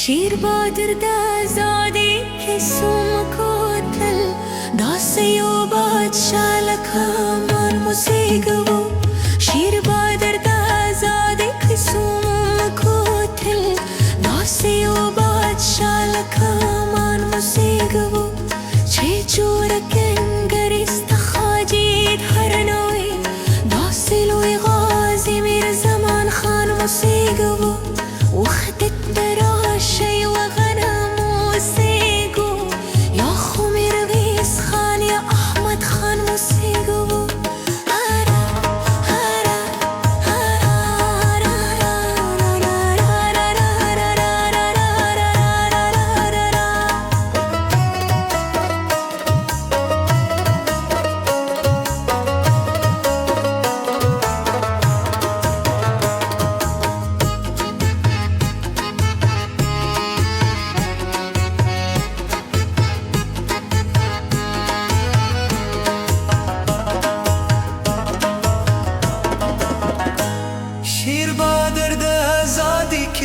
شیر بادر ده زادی که سوم کتل داستی و بادشاه لکمان موسیقو شیر بادر ده زادی که سوم کتل داستی و بادشاه لکمان موسیقو چه جور کنگریست خاجید هر نوی داستی لوی غازی میر زمان خان موسیقو وخدت شي وغنم موسيقو يا خمير غيس خان يا أحمد خان موسيقو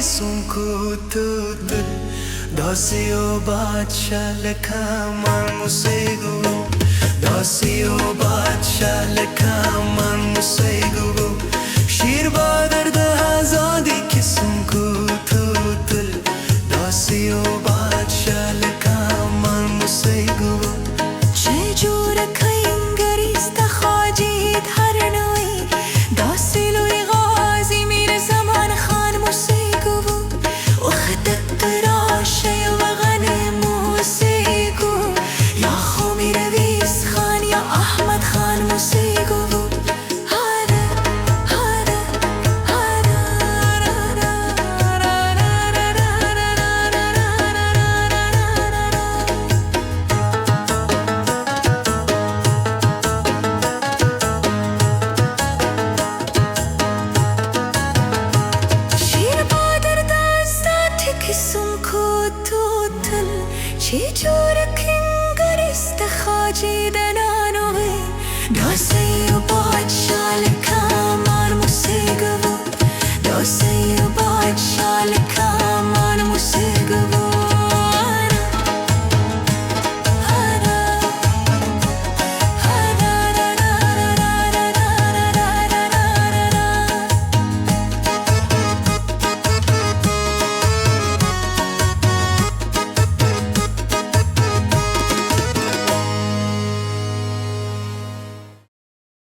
Sunkututul Dasio Badsha Lekaman Musegu Dasio Badsha Lekaman Musegu Shir Badar da Azadi ki Sunkututul Dasio Badsha Lekaman Musegu Chejura kaingarista khajid har noi Dasilo ghazi mir zaman khan musegu وخدت راشي وغنم موسيقو يا خمير غيس خان يا أحمد خان موسيقو Sunkututul Chijura kingarista khajid nanoi